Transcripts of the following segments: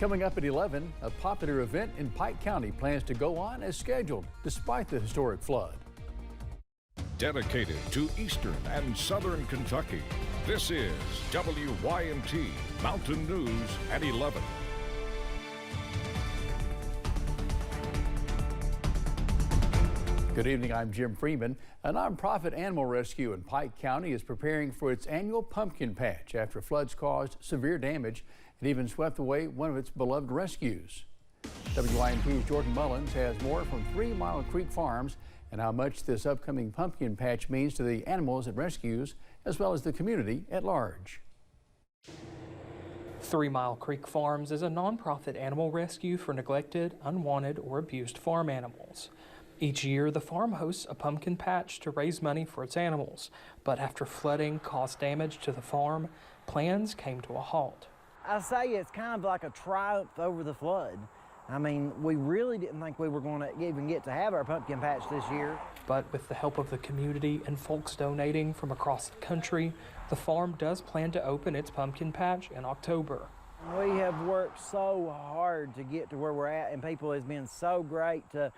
Coming up at 11, a popular event in Pike County plans to go on as scheduled despite the historic flood. Dedicated to Eastern and Southern Kentucky, this is WYMT Mountain News at 11. Good evening, I'm Jim Freeman. A nonprofit animal rescue in Pike County is preparing for its annual pumpkin patch after floods caused severe damage and even swept away one of its beloved rescues. WYMT's Jordan Mullins has more from 3 Mile Creek Farms and how much this upcoming pumpkin patch means to the animals it rescues as well as the community at large. 3 Mile Creek Farms is a nonprofit animal rescue for neglected, unwanted, or abused farm animals. Each year, the farm hosts a pumpkin patch to raise money for its animals, but after flooding caused damage to the farm, plans came to a halt. I say it's kind of like a triumph over the flood. I mean, we really didn't think we were going to even get to have our pumpkin patch this year. But with the help of the community and folks donating from across the country, the farm does plan to open its pumpkin patch in October. We have worked so hard to get to where we're at, and people has been so great to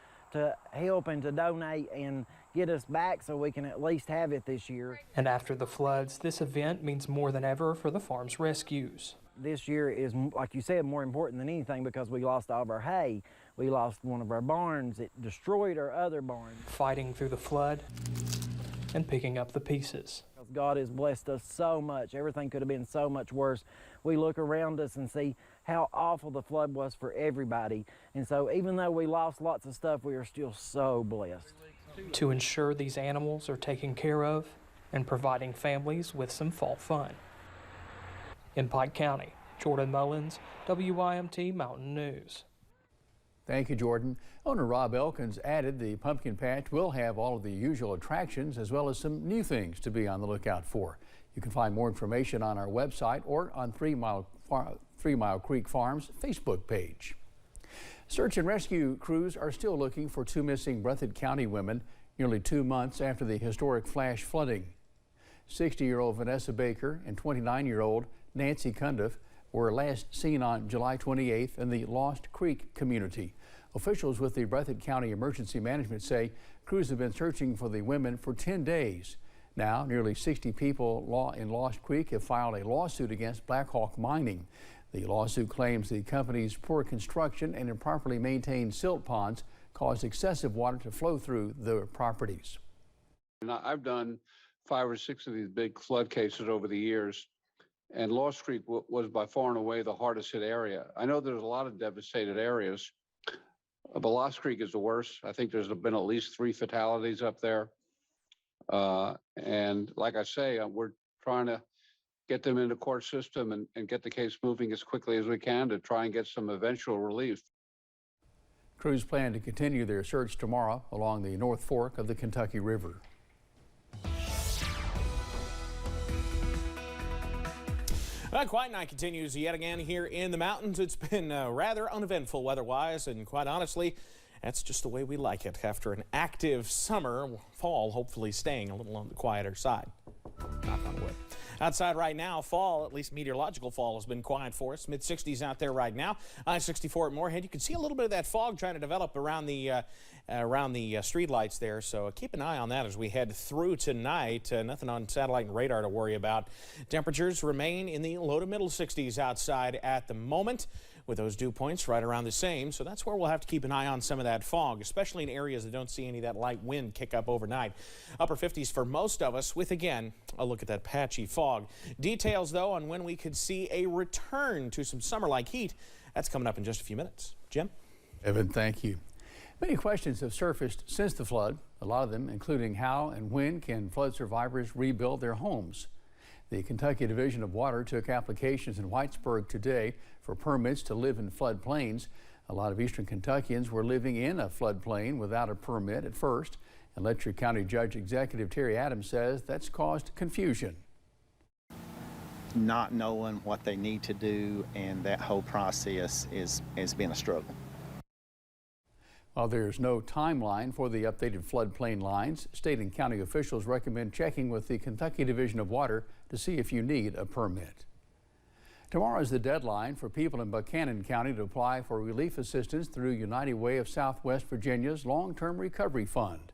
help and to donate and get us back so we can at least have it this year. And after the floods, this event means more than ever for the farm's rescues. This year is, like you said, more important than anything because we lost all of our hay. We lost one of our barns. It destroyed our other barns. Fighting through the flood and picking up the pieces. God has blessed us so much. Everything could have been so much worse. We look around us and see how awful the flood was for everybody. And so even though we lost lots of stuff, we are still so blessed. To ensure these animals are taken care of and providing families with some fall fun. In Pike County, Jordan Mullins, WYMT Mountain News. Thank you, Jordan. Owner Rob Elkins added the pumpkin patch will have all of the usual attractions as well as some new things to be on the lookout for. You can find more information on our website or on 3 Mile Creek Farms Facebook page. Search and rescue crews are still looking for 2 missing Breathitt County women nearly 2 months after the historic flash flooding. 60-year-old Vanessa Baker and 29-year-old Nancy Cundiff were last seen on July 28th in the Lost Creek community. Officials with the Breathitt County Emergency Management say crews have been searching for the women for 10 days. Now, nearly 60 people in Lost Creek have filed a lawsuit against Blackhawk Mining. The lawsuit claims the company's poor construction and improperly maintained silt ponds caused excessive water to flow through the properties. I've done 5 or 6 of these big flood cases over the years, and Lost Creek was by far and away the hardest hit area. I know there's a lot of devastated areas, but Lost Creek is the worst. I think there's been at least 3 fatalities up there. And like I say, we're trying to get them in the court system and get the case moving as quickly as we can to try and get some eventual relief. Crews plan to continue their search tomorrow along the North Fork of the Kentucky River. Quiet night continues yet again here in the mountains. It's been rather uneventful weather-wise, and quite honestly, that's just the way we like it. After an active summer, fall hopefully staying a little on the quieter side. Knock on wood. Outside right now, fall, at least meteorological fall, has been quiet for us. Mid-60s out there right now. I-64 at Moorhead. You can see a little bit of that fog trying to develop around the street lights there. So keep an eye on that as we head through tonight. Nothing on satellite and radar to worry about. Temperatures remain in the low to middle 60s outside at the moment, with those dew points right around the same. So that's where we'll have to keep an eye on some of that fog, especially in areas that don't see any of that light wind kick up overnight. Upper 50s for most of us, with again a look at that patchy fog. Details though on when we could see a return to some summer-like heat, that's coming up in just a few minutes. Jim? Evan, thank you. Many questions have surfaced since the flood, a lot of them including how and when can flood survivors rebuild their homes. The Kentucky Division of Water took applications in Whitesburg today for permits to live in floodplains. A lot of eastern Kentuckians were living in a floodplain without a permit at first. And Letcher County Judge Executive Terry Adams says that's caused confusion. Not knowing what they need to do, and that whole process has been a struggle. While there's no timeline for the updated floodplain lines, state and county officials recommend checking with the Kentucky Division of Water to see if you need a permit. Tomorrow is the deadline for people in Buchanan County to apply for relief assistance through United Way of Southwest Virginia's Long-Term Recovery Fund.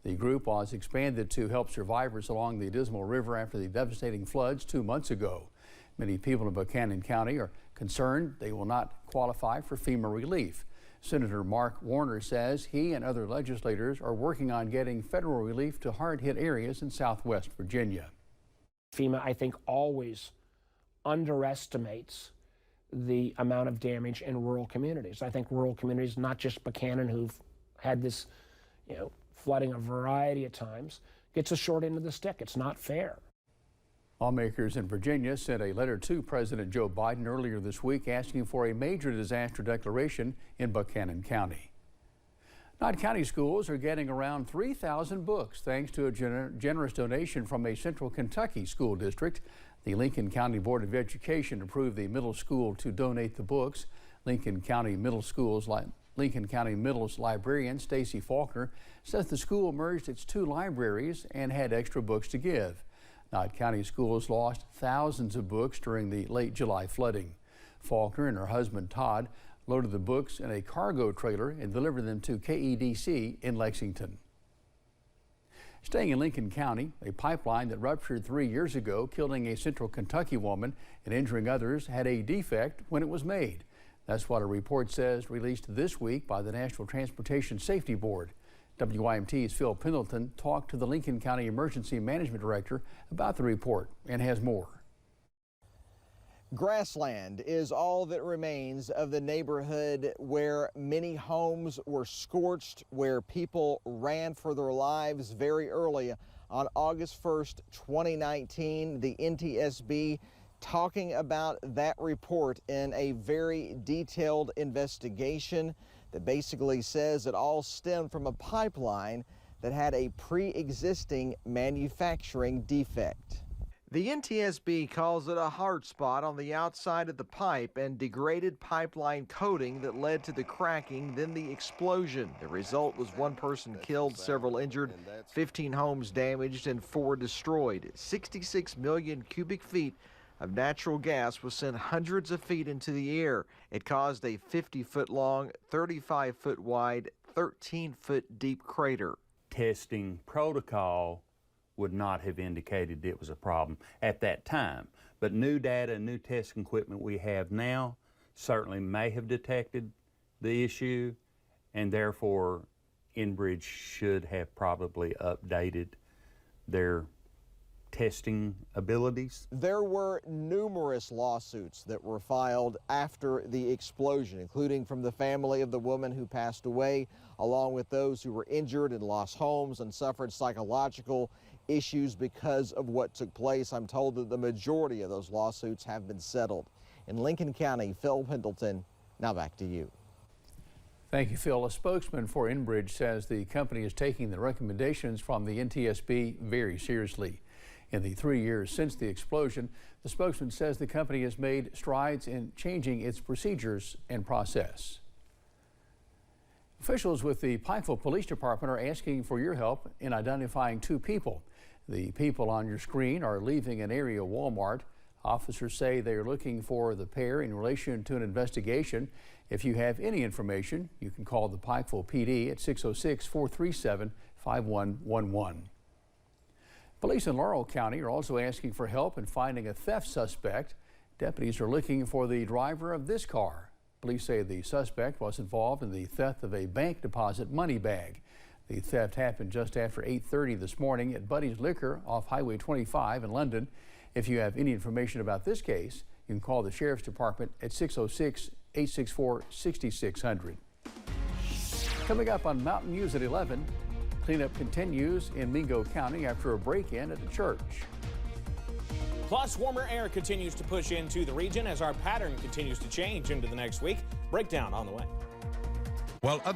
The group was expanded to help survivors along the Dismal River after the devastating floods 2 months ago. Many people in Buchanan County are concerned they will not qualify for FEMA relief. Senator Mark Warner says he and other legislators are working on getting federal relief to hard-hit areas in Southwest Virginia. FEMA, I think, always underestimates the amount of damage in rural communities. I think rural communities, not just Buchanan, who've had this, flooding a variety of times, gets a short end of the stick. It's not fair. Lawmakers in Virginia sent a letter to President Joe Biden earlier this week asking for a major disaster declaration in Buchanan County. Knott County schools are getting around 3,000 books thanks to a generous donation from a Central Kentucky school district. The Lincoln County Board of Education approved the middle school to donate the books. Lincoln County Middle's librarian Stacy Faulkner says the school merged its 2 libraries and had extra books to give. Knott County schools lost thousands of books during the late July flooding. Faulkner and her husband Todd loaded the books in a cargo trailer and delivered them to KEDC in Lexington. Staying in Lincoln County, a pipeline that ruptured 3 years ago, killing a Central Kentucky woman and injuring others, had a defect when it was made. That's what a report says released this week by the National Transportation Safety Board. WYMT's Phil Pendleton talked to the Lincoln County Emergency Management Director about the report and has more. Grassland is all that remains of the neighborhood where many homes were scorched, where people ran for their lives very early on August 1st, 2019. The NTSB talking about that report in a very detailed investigation that basically says it all stemmed from a pipeline that had a pre-existing manufacturing defect. The NTSB calls it a hard spot on the outside of the pipe and degraded pipeline coating that led to the cracking, then the explosion. The result was 1 person killed, several injured, 15 homes damaged, and 4 destroyed. 66 million cubic feet of natural gas was sent hundreds of feet into the air. It caused a 50-foot long, 35-foot wide, 13-foot deep crater. Testing protocol would not have indicated it was a problem at that time. But new data and new testing equipment we have now certainly may have detected the issue, and therefore Enbridge should have probably updated their testing abilities. There were numerous lawsuits that were filed after the explosion, including from the family of the woman who passed away, along with those who were injured and lost homes and suffered psychological issues because of what took place. I'm told that the majority of those lawsuits have been settled. In Lincoln County, Phil Pendleton, now back to you. Thank you, Phil. A spokesman for Enbridge says the company is taking the recommendations from the NTSB very seriously. In the 3 years since the explosion, the spokesman says the company has made strides in changing its procedures and process. Officials with the Pikeville Police Department are asking for your help in identifying 2 people. The people on your screen are leaving an area Walmart. Officers say they are looking for the pair in relation to an investigation. If you have any information, you can call the Pikeville PD at 606-437-5111. Police in Laurel County are also asking for help in finding a theft suspect. Deputies are looking for the driver of this car. Police say the suspect was involved in the theft of a bank deposit money bag. The theft happened just after 8:30 this morning at Buddy's Liquor off Highway 25 in London. If you have any information about this case, you can call the Sheriff's Department at 606-864-6600. Coming up on Mountain News at 11, cleanup continues in Mingo County after a break-in at a church. Plus, warmer air continues to push into the region as our pattern continues to change into the next week. Breakdown on the way. While other